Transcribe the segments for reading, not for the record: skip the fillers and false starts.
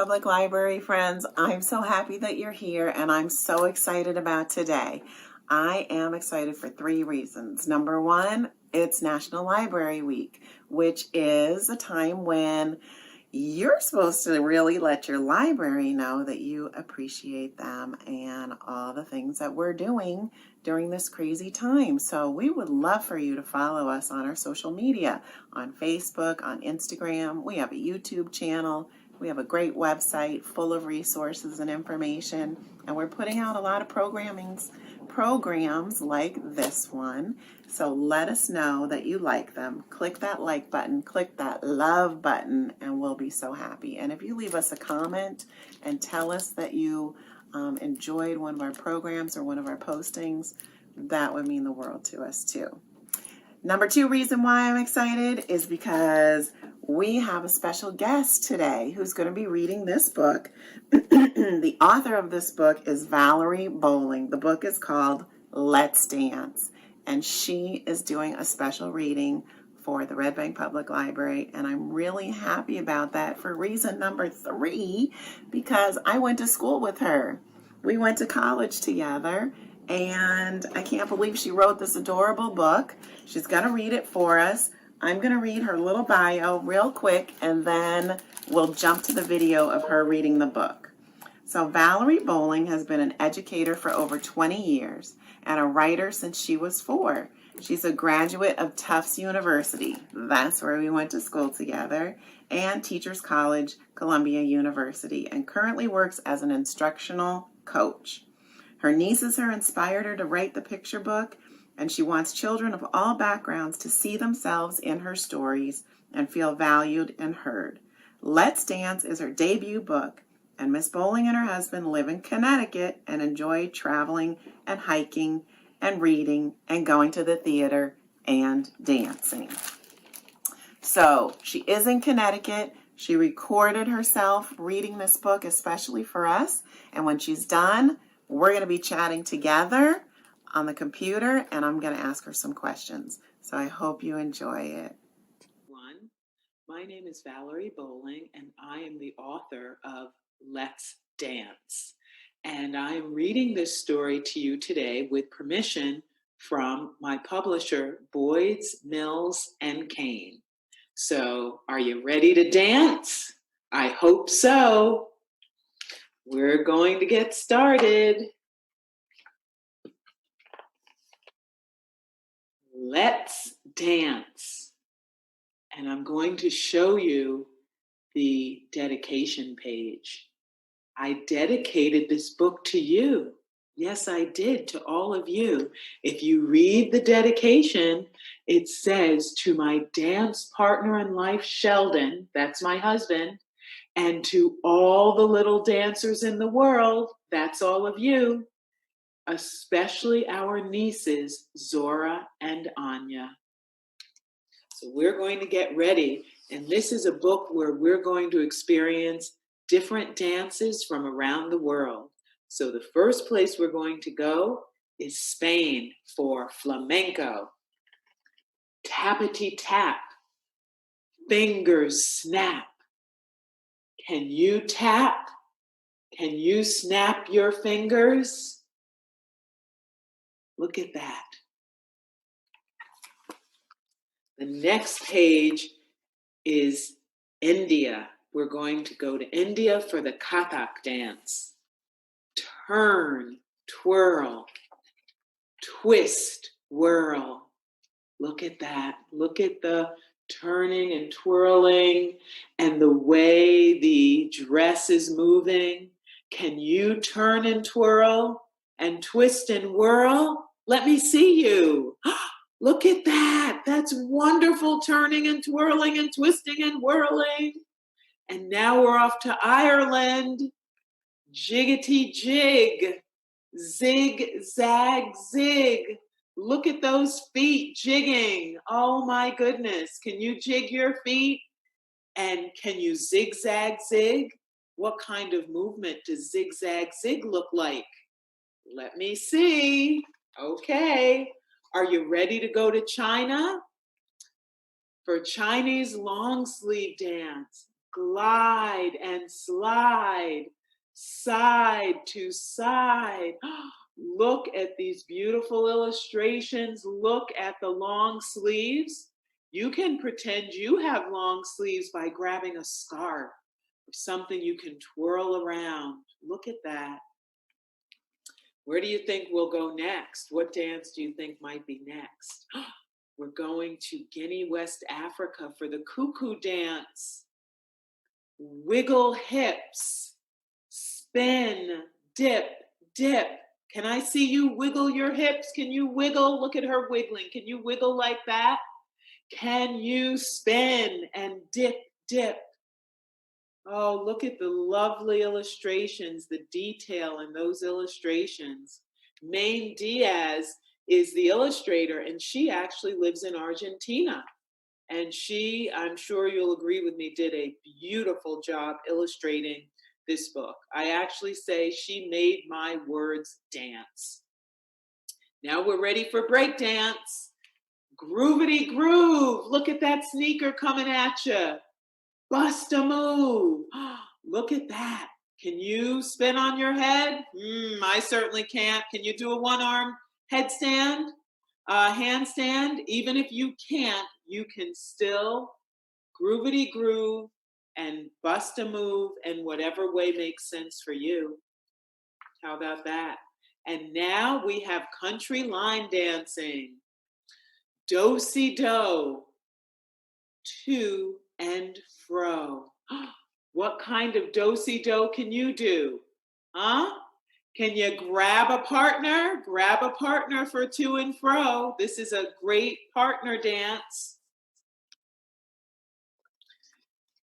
Public Library friends, I'm so happy that you're here and I'm so excited about today. I am excited for three reasons. Number one, it's National Library Week, which is a time when you're supposed to really let your library know that you appreciate them and all the things that we're doing during this crazy time. So we would love for you to follow us on our social media, on Facebook, on Instagram. We have a YouTube channel. We have a great website full of resources and information, and we're putting out a lot of programs like this one. So let us know that you like them. Click that like button, click that love button, and we'll be so happy. And if you leave us a comment and tell us that you enjoyed one of our programs or one of our postings, that would mean the world to us too. Number two reason why I'm excited is because we have a special guest today who's going to be reading this book. The author of this book is Valerie Bolling. The book is called Let's Dance, and she is doing a special reading for the Red Bank Public Library, and I'm really happy about that for reason number three, because I went to school with her. We went to college together, and I can't believe she wrote this adorable book. She's going to read it for us. I'm going to read her little bio real quick, and then we'll jump to the video of her reading the book. So Valerie Bolling has been an educator for over 20 years and a writer since she was 4. She's a graduate of Tufts University, that's where we went to school together, and Teachers College, Columbia University, and currently works as an instructional coach. Her nieces have inspired her to write the picture book, and she wants children of all backgrounds to see themselves in her stories and feel valued and heard. Let's Dance is her debut book, and Miss Bolling and her husband live in Connecticut and enjoy traveling and hiking and reading and going to the theater and dancing. So she is in Connecticut. She recorded herself reading this book especially for us, and when she's done, we're going to be chatting together on the computer, and I'm going to ask her some questions. So I hope you enjoy it. My name is Valerie Bolling, and I am the author of Let's Dance. And I am reading this story to you today with permission from my publisher, Boyds, Mills, and Kane. So, are you ready to dance? I hope so. We're going to get started. Let's dance. And I'm going to show you the dedication page. I dedicated this book to you. Yes, I did, to all of you. If you read the dedication, it says, to my dance partner in life, Sheldon, that's my husband, and to all the little dancers in the world, that's all of you, especially our nieces, Zora and Anya. So we're going to get ready, and this is a book where we're going to experience different dances from around the world. So the first place we're going to go is Spain for flamenco. Tappity tap, fingers snap. Can you tap? Can you snap your fingers? Look at that. The next page is India. We're going to go to India for the Kathak dance. Turn, twirl, twist, whirl. Look at that. Look at the turning and twirling and the way the dress is moving. Can you turn and twirl and twist and whirl? Let me see you. Look at that. That's wonderful, turning and twirling and twisting and whirling. And now we're off to Ireland. Jiggity jig, zig, zag, zig. Look at those feet jigging. Oh my goodness. Can you jig your feet? And can you zigzag zig? What kind of movement does zigzag zig look like? Let me see. Okay. Are you ready to go to China? For Chinese long sleeve dance, glide and slide, side to side. Look at these beautiful illustrations. Look at the long sleeves. You can pretend you have long sleeves by grabbing a scarf or something you can twirl around. Look at that. Where do you think we'll go next? What dance do you think might be next? We're going to Guinea, West Africa for the cuckoo dance. Wiggle hips, spin, dip, dip. Can I see you wiggle your hips? Can you wiggle? Look at her wiggling. Can you wiggle like that? Can you spin and dip, dip? Oh, look at the lovely illustrations, the detail in those illustrations. Maine Diaz is the illustrator, and she actually lives in Argentina. And she, I'm sure you'll agree with me, did a beautiful job illustrating this book. I actually say she made my words dance. Now we're ready for break dance. Groovity groove. Look at that sneaker coming at you. Bust a move. Look at that. Can you spin on your head? I certainly can't. Can you do a one-arm headstand? Handstand? Even if you can't, you can still groovity groove and bust a move in whatever way makes sense for you. How about that? And now we have country line dancing. Do-si-do, to and fro. What kind of do-si-do can you do? Huh? Can you grab a partner? Grab a partner for to and fro. This is a great partner dance.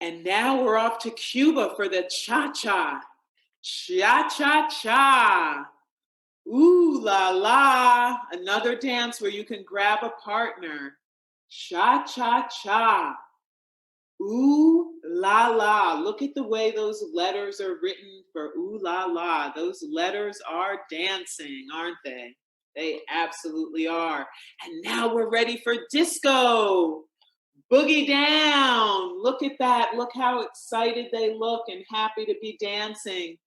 And now we're off to Cuba for the cha-cha. Cha-cha-cha. Ooh la la. Another dance where you can grab a partner. Cha-cha-cha. Ooh la la. Look at the way those letters are written for ooh la la. Those letters are dancing, aren't they? They absolutely are. And now we're ready for disco. Boogie down. Look at that. Look how excited they look and happy to be dancing.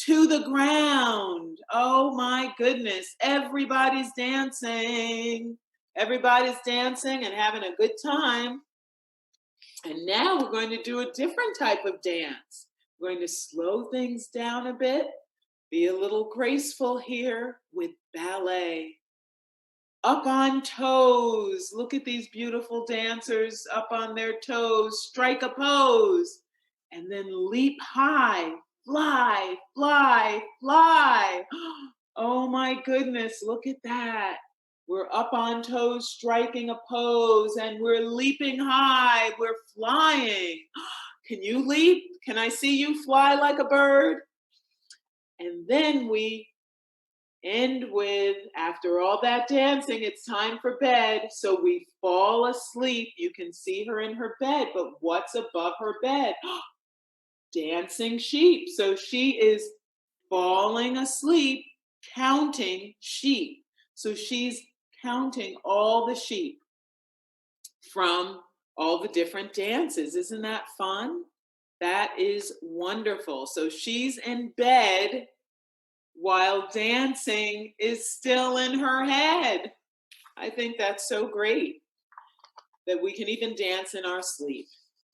To the ground. Oh my goodness. Everybody's dancing. Everybody's dancing and having a good time. And now we're going to do a different type of dance. We're going to slow things down a bit, be a little graceful here with ballet. Up on toes. Look at these beautiful dancers up on their toes. Strike a pose. And then leap high. Fly, fly, fly. Oh my goodness, look at that. We're up on toes, striking a pose, and we're leaping high. We're flying. Can you leap? Can I see you fly like a bird? And then we end with, after all that dancing, it's time for bed. So we fall asleep. You can see her in her bed, but what's above her bed? Dancing sheep. So she is falling asleep, counting sheep. So she's counting all the sheep from all the different dances. Isn't that fun? That is wonderful. So she's in bed while dancing is still in her head. I think that's so great that we can even dance in our sleep.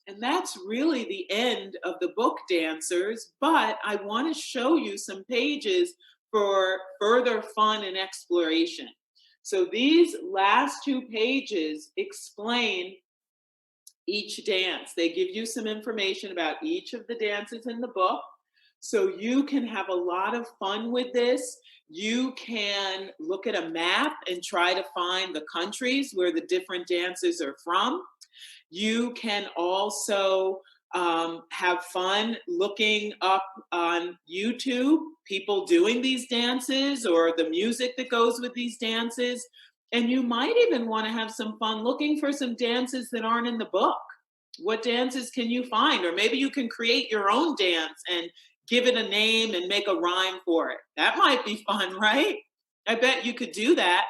And that's really the end of the book, dancers, but I want to show you some pages for further fun and exploration. So these last two pages explain each dance. They give you some information about each of the dances in the book. So you can have a lot of fun with this. You can look at a map and try to find the countries where the different dances are from. You can also have fun looking up on YouTube people doing these dances or the music that goes with these dances. And you might even want to have some fun looking for some dances that aren't in the book. What dances can you find? Or maybe you can create your own dance and give it a name and make a rhyme for it. That might be fun, right? I bet you could do that.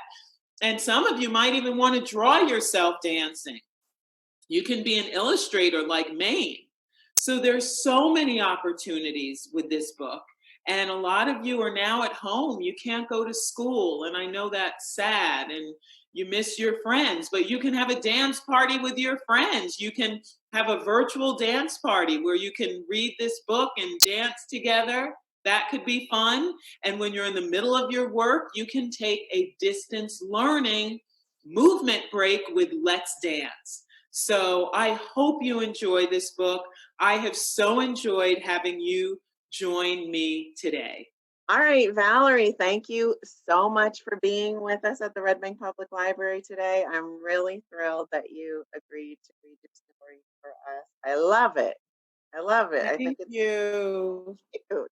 And some of you might even want to draw yourself dancing. You can be an illustrator like Maine. So there's so many opportunities with this book. And a lot of you are now at home. You can't go to school. And I know that's sad and you miss your friends, but you can have a dance party with your friends. You can have a virtual dance party where you can read this book and dance together. That could be fun. And when you're in the middle of your work, you can take a distance learning movement break with Let's Dance. So I hope you enjoy this book. I have so enjoyed having you join me today. All right, Valerie, thank you so much for being with us at the Red Bank Public Library today. I'm really thrilled that you agreed to read your story for us. I love it. I love it. I think Thank it's you. cute.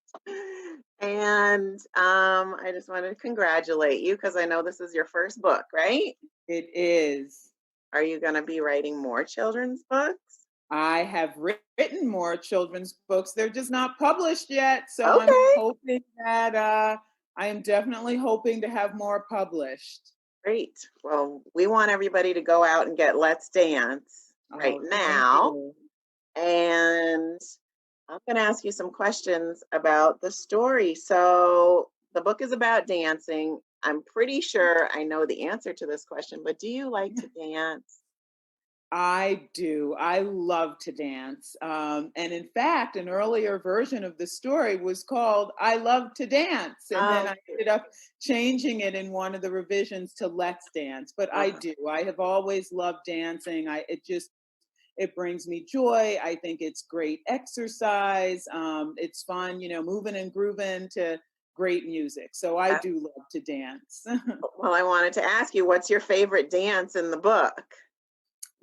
And I just wanted to congratulate you because I know this is your first book, right? It is. Are you going to be writing more children's books? I have written more children's books. They're just not published yet. So I'm Okay, hoping that I am definitely hoping to have more published. great. Well, we want everybody to go out and get Let's Dance right Oh, thank now. you. And I'm going to ask you some questions about the story. So, the book is about dancing. I'm pretty sure I know the answer to this question, but do you like to dance? I do. I love to dance. And in fact, an earlier version of the story was called I Love to Dance. And then Oh, I ended up changing it in one of the revisions to Let's Dance. But I do. I have always loved dancing. It brings me joy. I think it's great exercise. It's fun, moving and grooving to great music. So I uh, do love to dance. well, I wanted to ask you, what's your favorite dance in the book?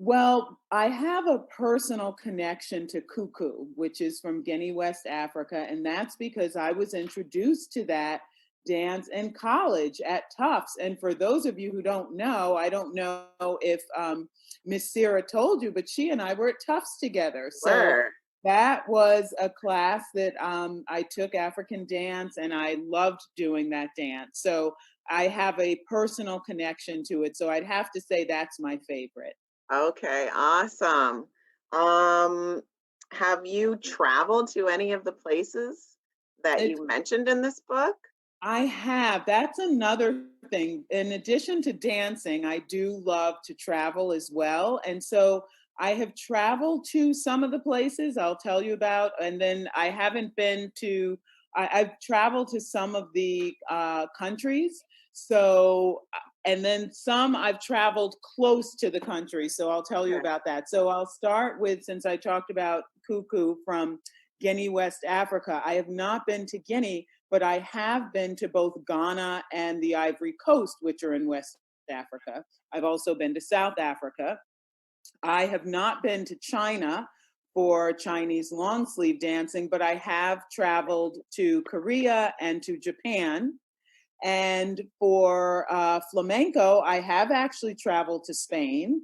Well, I have a personal connection to cuckoo, which is from Guinea, West Africa. And that's because I was introduced to that dance in college at Tufts. And for those of you who don't know, I don't know if Miss Sira told you, but she and I were at Tufts together. So Sure. that was a class that I took African dance and I loved doing that dance. So I have a personal connection to it. So I'd have to say that's my favorite. Okay, awesome. Um, have you traveled to any of the places that It's you mentioned in this book? I have. That's another thing. In addition to dancing, I do love to travel as well. And so I have traveled to some of the places I'll tell you about. And then I haven't been to, I've traveled to some of the countries. So, and then some I've traveled close to the country. So I'll tell you Okay. about that. So I'll start with, since I talked about Cuckoo from Guinea, West Africa, I have not been to Guinea, but I have been to both Ghana and the Ivory Coast, which are in West Africa. I've also been to South Africa. I have not been to China for Chinese long sleeve dancing, but I have traveled to Korea and to Japan. And for flamenco, I have actually traveled to Spain.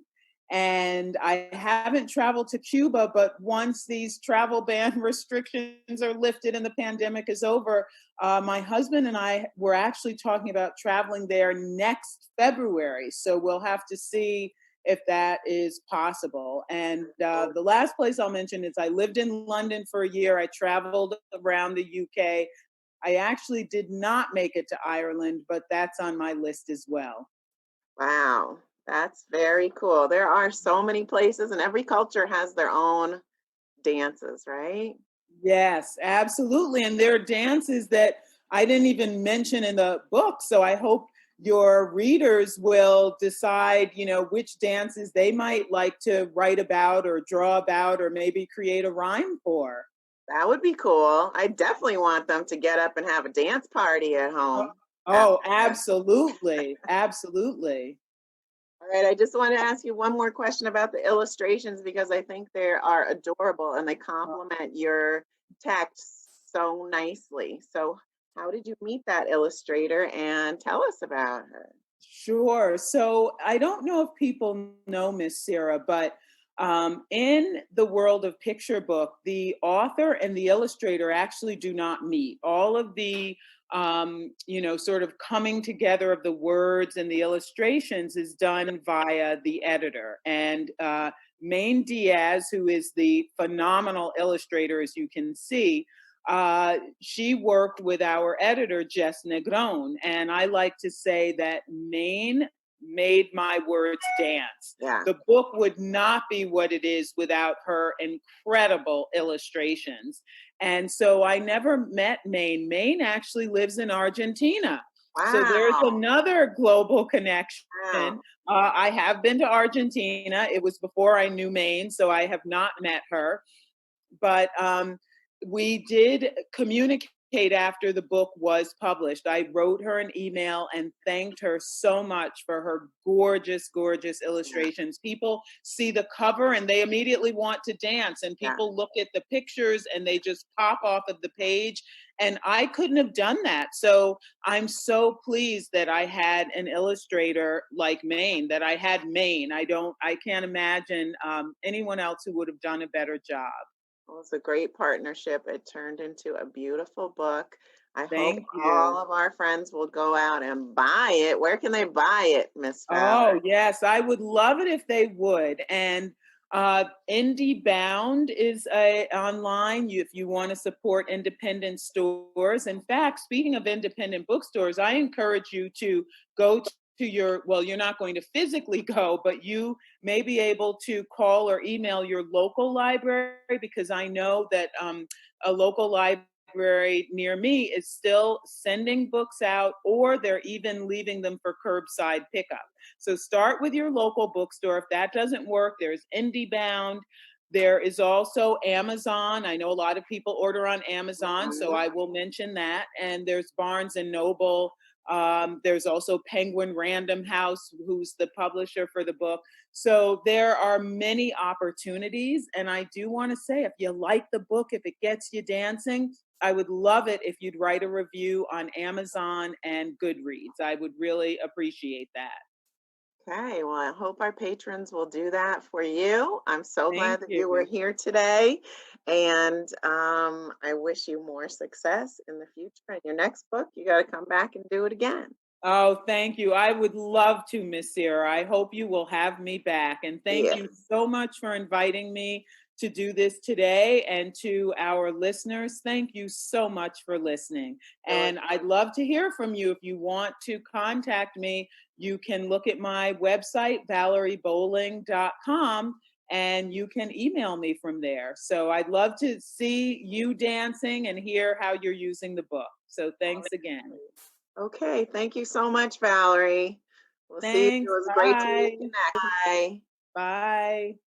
And I haven't traveled to Cuba, but once these travel ban restrictions are lifted and the pandemic is over, my husband and I were actually talking about traveling there next February. So we'll have to see if that is possible. And the last place I'll mention is I lived in London for a year. I traveled around the UK. I actually did not make it to Ireland, but that's on my list as well. Wow, that's very cool. There are so many places, and every culture has their own dances, right? Yes, absolutely. And there are dances that I didn't even mention in the book. So I hope your readers will decide, which dances they might like to write about or draw about or maybe create a rhyme for. That would be cool. I definitely want them to get up and have a dance party at Oh, home. oh, absolutely. Absolutely. All right, I just want to ask you one more question about the illustrations because I think they are adorable and they complement your text so nicely. So, how did you meet that illustrator and tell us about her? Sure. So I don't know if people know Miss Sira, but in the world of picture book, the author and the illustrator actually do not meet. All of the sort of coming together of the words and the illustrations is done via the editor. And Maine Diaz, who is the phenomenal illustrator, as you can see, she worked with our editor, Jess Negron. And I like to say that Maine made my words dance. Yeah. The book would not be what it is without her incredible illustrations. And so I never met Maine. Maine actually lives in Argentina. So there's Wow. another global connection. Wow. I have been to Argentina. It was before I knew Maine, so I have not met her. But we did communicate after the book was published. I wrote her an email and thanked her so much for her gorgeous, gorgeous Yeah. illustrations. People see the cover and they immediately want to dance, and Yeah. people look at the pictures and they just pop off of the page. And I couldn't have done that. So I'm so pleased that I had an illustrator like Maine, that I had Maine. I can't imagine anyone else who would have done a better job. Well, it's a great partnership. It turned into a beautiful book. I hope Thank all you. of our friends will go out and buy it. Where can they buy it, Miss Oh, Valerie? yes, I would love it if they would. And Indie Bound is online if you want to support independent stores. In fact, speaking of independent bookstores, I encourage you to go to your, well, you're not going to physically go, but you may be able to call or email your local library, because I know that a local library near me is still sending books out, or they're even leaving them for curbside pickup. So start with your local bookstore. If that doesn't work, there's IndieBound. There is also Amazon. I know a lot of people order on Amazon, so Mhm. I will mention that. And there's Barnes and Noble. There's also Penguin Random House, who's the publisher for the book. So there are many opportunities. And I do want to say, if you like the book, if it gets you dancing, I would love it if you'd write a review on Amazon and Goodreads. I would really appreciate that. Okay, well, I hope our patrons will do that for you. I'm so Thank glad that you were you. here today. And I wish you more success in the future. In your next book, you got to come back and do it again. Oh, thank you. I would love to, Miss Sira. I hope you will have me back. And thank Yeah. you so much for inviting me to do this today. And to our listeners, thank you so much for listening. It was And I'd love to hear from you. If you want to contact me, you can look at my website, valeriebolling.com, and you can email me from there. So I'd love to see you dancing and hear how you're using the book. So thanks again. okay. Thank you so much, Valerie. We'll see you. It Thanks. was great to Bye. reconnect. Bye. Bye.